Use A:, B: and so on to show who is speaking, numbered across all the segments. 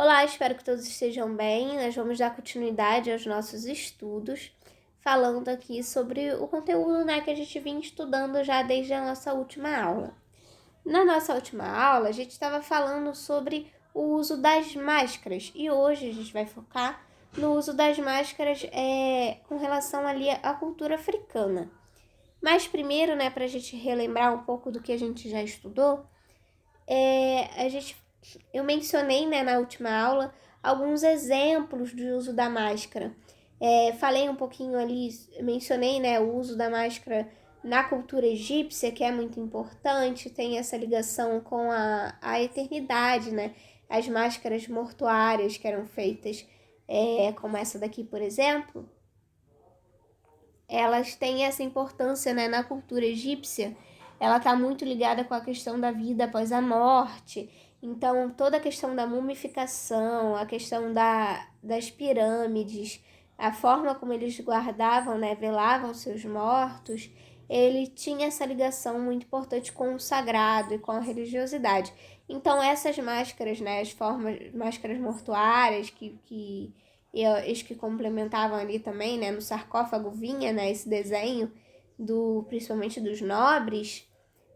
A: Olá, espero que todos estejam bem. Nós vamos dar continuidade aos nossos estudos, falando aqui sobre o conteúdo, que a gente vinha estudando já desde a nossa última aula. Na nossa última aula, a gente estava falando sobre o uso das máscaras e hoje a gente vai focar no uso das máscaras com relação ali à cultura africana. Mas primeiro, para a gente relembrar um pouco do que a gente já estudou, eu mencionei, na última aula, alguns exemplos do uso da máscara. Falei um pouquinho ali, mencionei, o uso da máscara na cultura egípcia, que é muito importante, tem essa ligação com a eternidade, As máscaras mortuárias que eram feitas, como essa daqui, por exemplo, elas têm essa importância, na cultura egípcia. Ela está muito ligada com a questão da vida após a morte. Então, toda a questão da mumificação, a questão das pirâmides, a forma como eles guardavam, velavam seus mortos, ele tinha essa ligação muito importante com o sagrado e com a religiosidade. Então, essas máscaras, máscaras mortuárias e os que complementavam ali também, no sarcófago vinha, esse desenho, principalmente dos nobres,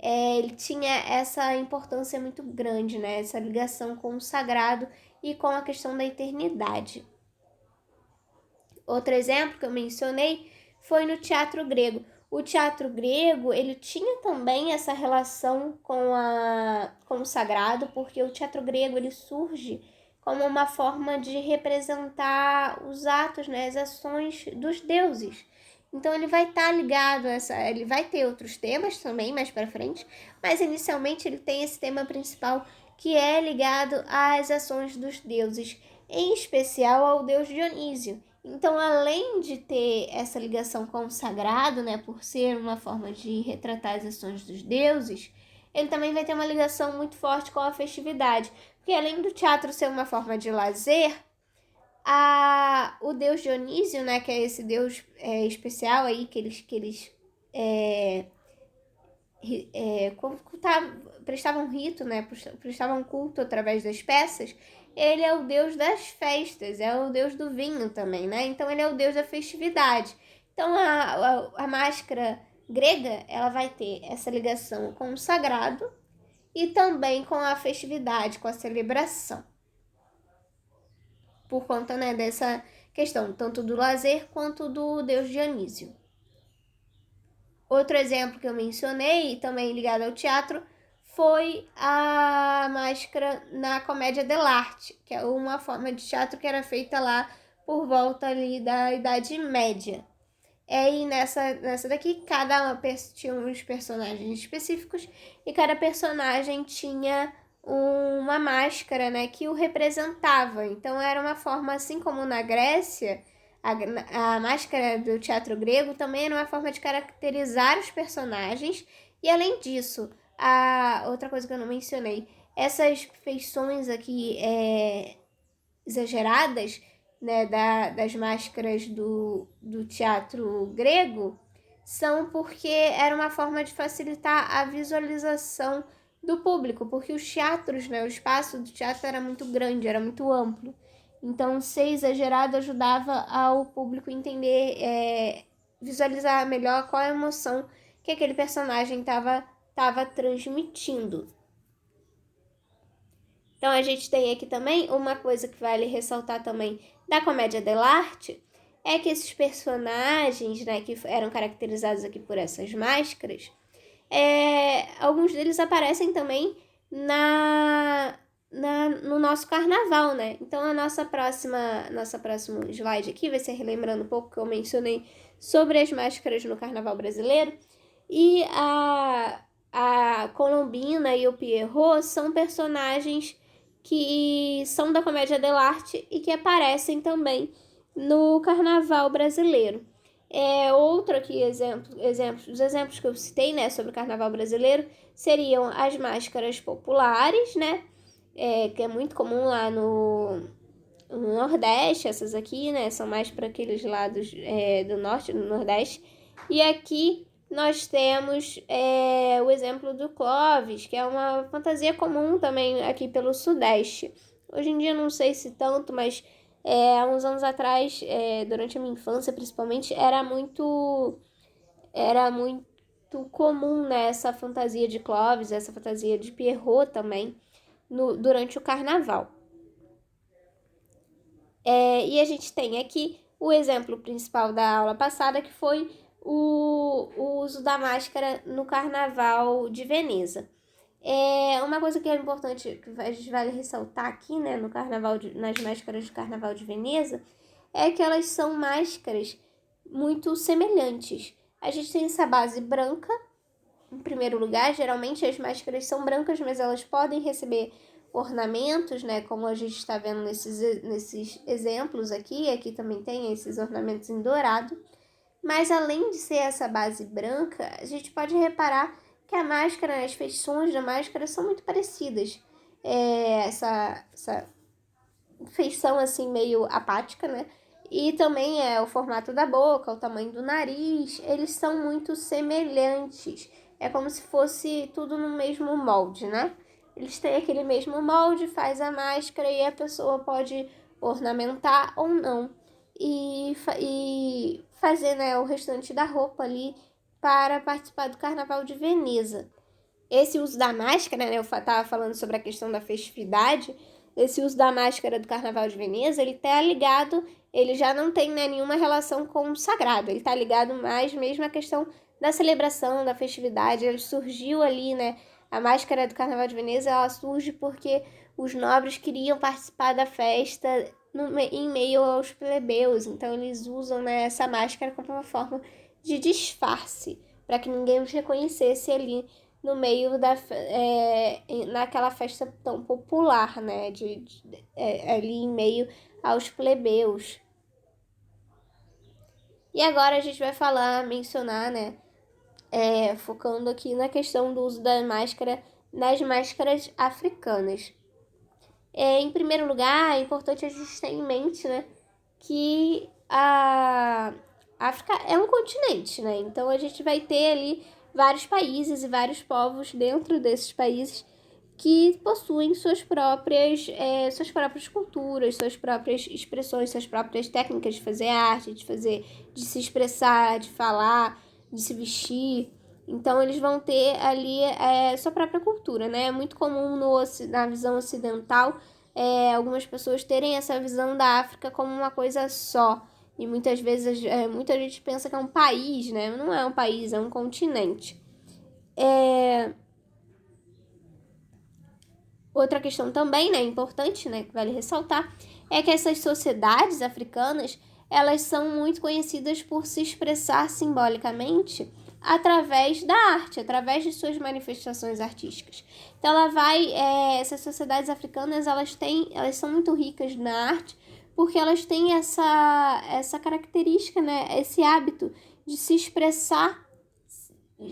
A: ele tinha essa importância muito grande, essa ligação com o sagrado e com a questão da eternidade. Outro exemplo que eu mencionei foi no teatro grego. O teatro grego, ele tinha também essa relação com o sagrado, porque o teatro grego, ele surge como uma forma de representar os atos, as ações dos deuses. Então, ele vai estar ligado a ele vai ter outros temas também mais para frente, mas inicialmente ele tem esse tema principal que é ligado às ações dos deuses, em especial ao deus Dionísio. Então, além de ter essa ligação com o sagrado, por ser uma forma de retratar as ações dos deuses, ele também vai ter uma ligação muito forte com a festividade. Porque além do teatro ser uma forma de lazer, o deus Dionísio, que é esse deus especial aí que eles prestavam rito, prestavam culto através das peças. Ele é o deus das festas, é o deus do vinho também, Então ele é o deus da festividade. Então a máscara grega, ela vai ter essa ligação com o sagrado e também com a festividade, com a celebração. Por conta, dessa questão, tanto do lazer quanto do deus Dionísio. Outro exemplo que eu mencionei, também ligado ao teatro, foi a máscara na comédia dell'arte, que é uma forma de teatro que era feita lá por volta ali da Idade Média. E nessa daqui, tinha uns personagens específicos e cada personagem tinha uma máscara, que o representava. Então, era uma forma, assim como na Grécia, a máscara do teatro grego também era uma forma de caracterizar os personagens. E, além disso, outra coisa que eu não mencionei, essas feições aqui exageradas, das máscaras do teatro grego, são porque era uma forma de facilitar a visualização do público, porque os teatros, o espaço do teatro era muito grande, era muito amplo. Então, ser exagerado ajudava ao público entender, visualizar melhor qual a emoção que aquele personagem estava transmitindo. Então, a gente tem aqui também uma coisa que vale ressaltar também da comédia dell'arte, é que esses personagens, que eram caracterizados aqui por essas máscaras, alguns deles aparecem também no nosso carnaval, Então, a nosso próximo slide aqui vai ser relembrando um pouco que eu mencionei sobre as máscaras no carnaval brasileiro. E a Colombina e o Pierrot são personagens que são da comédia dell'arte e que aparecem também no carnaval brasileiro. Outro aqui, os exemplos que eu citei, sobre o carnaval brasileiro, seriam as máscaras populares, que é muito comum lá no Nordeste. Essas aqui, são mais para aqueles lados do Norte, do Nordeste. E aqui nós temos o exemplo do Clovis, que é uma fantasia comum também aqui pelo Sudeste. Hoje em dia não sei se tanto, mas há uns anos atrás, durante a minha infância principalmente, era muito comum, né, essa fantasia de Clóvis, essa fantasia de Pierrot também, durante o carnaval. E a gente tem aqui o exemplo principal da aula passada, que foi o uso da máscara no Carnaval de Veneza. Uma coisa que é importante, que a gente vale ressaltar aqui, né, nas máscaras do Carnaval de Veneza, é que elas são máscaras muito semelhantes. A gente tem essa base branca, em primeiro lugar. Geralmente as máscaras são brancas, mas elas podem receber ornamentos, né, como a gente está vendo nesses exemplos aqui. Aqui também tem esses ornamentos em dourado. Mas além de ser essa base branca, a gente pode reparar que a máscara, as feições da máscara são muito parecidas. Essa feição assim meio apática, né? E também o formato da boca, o tamanho do nariz, eles são muito semelhantes. É como se fosse tudo no mesmo molde, né? Eles têm aquele mesmo molde, faz a máscara e a pessoa pode ornamentar ou não. E fazer, né, o restante da roupa ali para participar do Carnaval de Veneza. Esse uso da máscara, né, eu estava falando sobre a questão da festividade, esse uso da máscara do Carnaval de Veneza, ele está ligado, ele já não tem, né, nenhuma relação com o sagrado, ele está ligado mais mesmo à questão da celebração, da festividade. Ele surgiu ali, né, a máscara do Carnaval de Veneza, ela surge porque os nobres queriam participar da festa em meio aos plebeus, então eles usam, né, essa máscara como uma forma de disfarce, para que ninguém os reconhecesse ali no meio naquela festa tão popular, né, ali em meio aos plebeus. E agora a gente vai mencionar, né, focando aqui na questão do uso da máscara nas máscaras africanas. Em primeiro lugar, é importante a gente ter em mente, né, que a África é um continente, né? Então a gente vai ter ali vários países e vários povos dentro desses países que possuem suas próprias culturas, suas próprias expressões, suas próprias técnicas de fazer arte, de se expressar, de falar, de se vestir. Então eles vão ter ali sua própria cultura, né? É muito comum na visão ocidental algumas pessoas terem essa visão da África como uma coisa só. E muitas vezes muita gente pensa que é um país, né? Não é um país, é um continente. Outra questão também, né, importante, né, que vale ressaltar, é que essas sociedades africanas, elas são muito conhecidas por se expressar simbolicamente através da arte, através de suas manifestações artísticas. Então essas sociedades africanas, elas são muito ricas na arte, porque elas têm essa característica, né, esse hábito de se expressar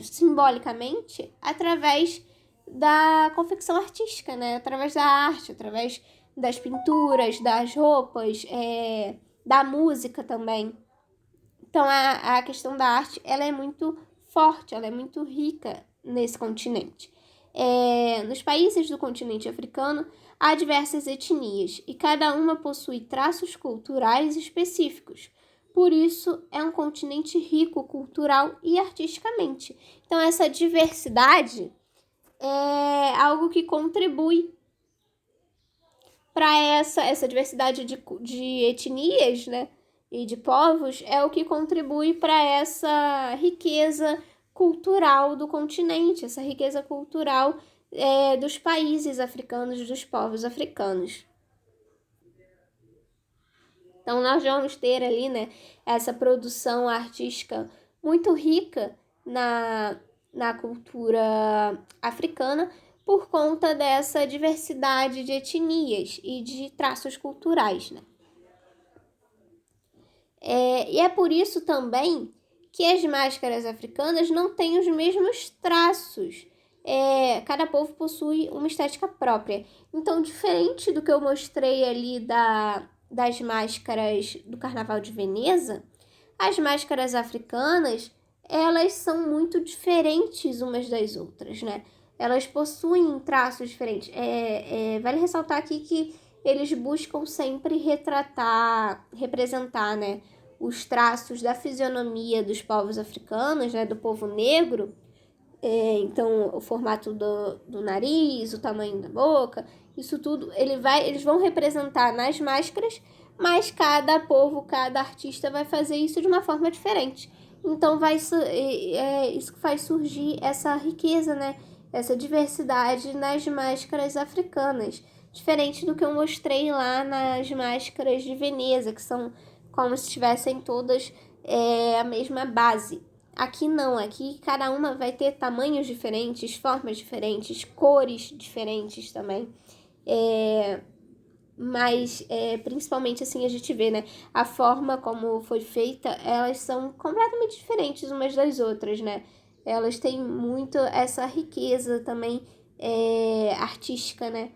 A: simbolicamente através da confecção artística, né? Através da arte, através das pinturas, das roupas, da música também. Então a questão da arte, ela é muito forte, ela é muito rica nesse continente. Nos países do continente africano há diversas etnias e cada uma possui traços culturais específicos. Por isso, é um continente rico cultural e artisticamente. Então, essa diversidade é algo que contribui para essa diversidade de etnias, né, e de povos, é o que contribui para essa riqueza cultural do continente, essa riqueza cultural dos países africanos, dos povos africanos. Então, nós vamos ter ali, né, essa produção artística muito rica na cultura africana por conta dessa diversidade de etnias e de traços culturais, né? E é por isso também que as máscaras africanas não têm os mesmos traços. Cada povo possui uma estética própria. Então, diferente do que eu mostrei ali das máscaras do Carnaval de Veneza, as máscaras africanas, elas são muito diferentes umas das outras, né? Elas possuem traços diferentes. Vale ressaltar aqui que eles buscam sempre representar, né, os traços da fisionomia dos povos africanos, né, do povo negro. Então, o formato do nariz, o tamanho da boca, isso tudo, eles vão representar nas máscaras, mas cada povo, cada artista vai fazer isso de uma forma diferente. Então, isso que faz surgir essa riqueza, né? Essa diversidade nas máscaras africanas. Diferente do que eu mostrei lá nas máscaras de Veneza, que são como se tivessem todas a mesma base. Aqui não, aqui cada uma vai ter tamanhos diferentes, formas diferentes, cores diferentes também. Mas principalmente assim a gente vê, né? A forma como foi feita, elas são completamente diferentes umas das outras, né? Elas têm muito essa riqueza também artística, né?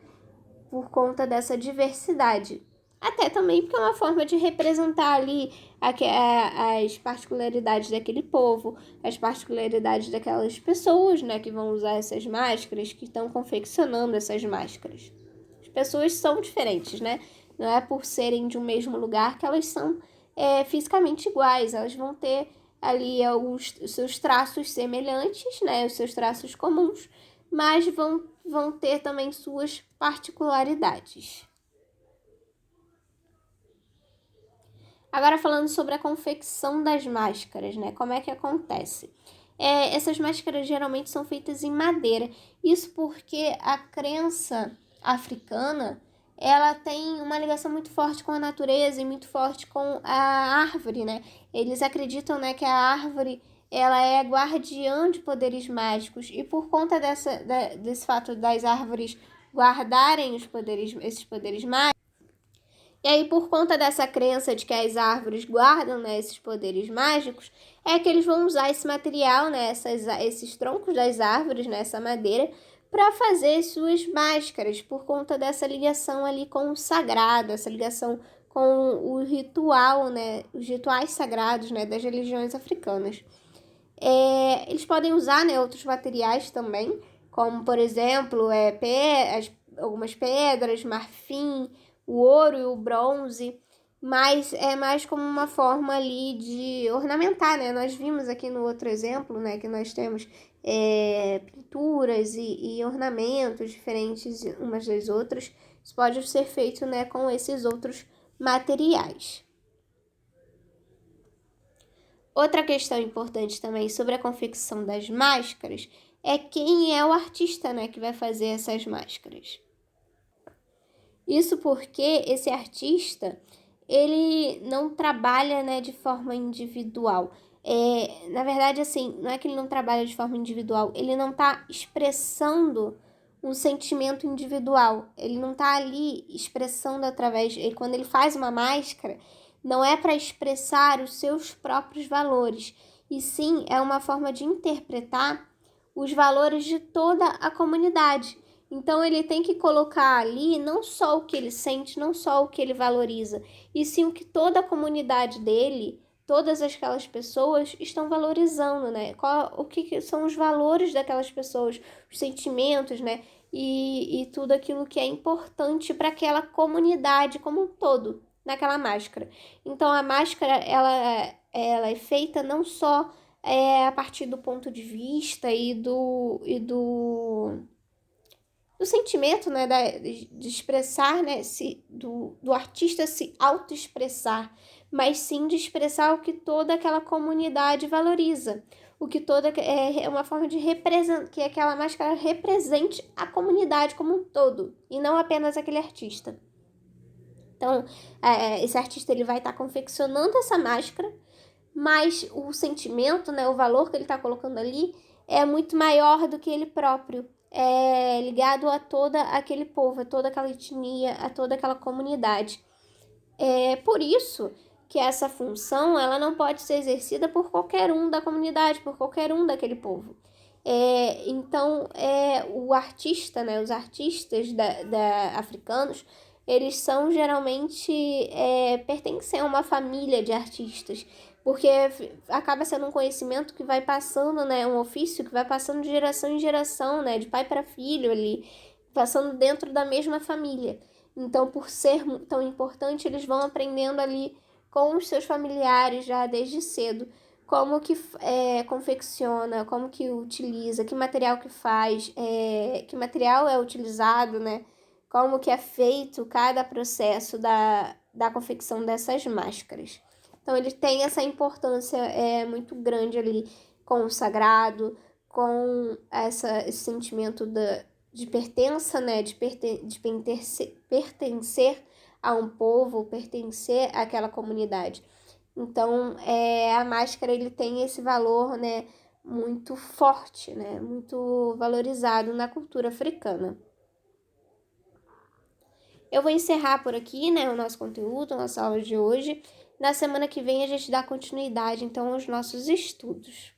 A: Por conta dessa diversidade. Até também porque é uma forma de representar ali as particularidades daquele povo, as particularidades daquelas pessoas, né, que vão usar essas máscaras, que estão confeccionando essas máscaras. As pessoas são diferentes, né? Não é por serem de um mesmo lugar que elas são fisicamente iguais. Elas vão ter ali os seus traços semelhantes, né, os seus traços comuns, mas vão ter também suas particularidades. Agora falando sobre a confecção das máscaras, né? Como é que acontece? Essas máscaras geralmente são feitas em madeira. Isso porque a crença africana, ela tem uma ligação muito forte com a natureza e muito forte com a árvore, né? Eles acreditam, né, que a árvore ela é guardiã de poderes mágicos, e por conta desse fato das árvores guardarem esses poderes mágicos, e aí, por conta dessa crença de que as árvores guardam, né, esses poderes mágicos, é que eles vão usar esse material, né, esses troncos das árvores, né, essa madeira, para fazer suas máscaras, por conta dessa ligação ali com o sagrado, essa ligação com o ritual, né, os rituais sagrados, né, das religiões africanas. Eles podem usar, né, outros materiais também, como, por exemplo, algumas pedras, marfim, o ouro e o bronze, mas é mais como uma forma ali de ornamentar, né? Nós vimos aqui no outro exemplo, né, que nós temos pinturas e ornamentos diferentes umas das outras. Isso pode ser feito, né, com esses outros materiais. Outra questão importante também sobre a confecção das máscaras é quem é o artista, né, que vai fazer essas máscaras. Isso porque esse artista, ele não trabalha, né, de forma individual. Na verdade, assim, não é que ele não trabalha de forma individual, ele não está expressando um sentimento individual. Ele não está ali expressando quando ele faz uma máscara, não é para expressar os seus próprios valores, e sim é uma forma de interpretar os valores de toda a comunidade. Então, ele tem que colocar ali não só o que ele sente, não só o que ele valoriza, e sim o que toda a comunidade dele, todas aquelas pessoas estão valorizando, né? O que são os valores daquelas pessoas, os sentimentos, né? E tudo aquilo que é importante para aquela comunidade como um todo, naquela máscara. Então, a máscara, ela é feita não só a partir do ponto de vista e do sentimento, né, de expressar, né, do artista se autoexpressar, mas sim de expressar o que toda aquela comunidade valoriza, o que toda é uma forma de representar, que aquela máscara represente a comunidade como um todo, e não apenas aquele artista. Então, esse artista ele vai estar confeccionando essa máscara, mas o sentimento, né, o valor que ele está colocando ali é muito maior do que ele próprio. É ligado a todo aquele povo, a toda aquela etnia, a toda aquela comunidade. É por isso que essa função ela não pode ser exercida por qualquer um da comunidade, por qualquer um daquele povo. Então, o artista, né, os artistas africanos, eles são geralmente, pertencem a uma família de artistas, porque acaba sendo um conhecimento que vai passando, né, um ofício que vai passando de geração em geração, né, de pai para filho ali, passando dentro da mesma família. Então, por ser tão importante, eles vão aprendendo ali com os seus familiares já desde cedo como que confecciona, como que utiliza, que material que faz, que material é utilizado, né? Como que é feito cada processo da confecção dessas máscaras. Então, ele tem essa importância muito grande ali com o sagrado, com esse sentimento de pertença, né? De pertencer a um povo, pertencer àquela comunidade. Então, a máscara ele tem esse valor, né, muito forte, né, muito valorizado na cultura africana. Eu vou encerrar por aqui, né, o nosso conteúdo, a nossa aula de hoje. Na semana que vem a gente dá continuidade, então, aos nossos estudos.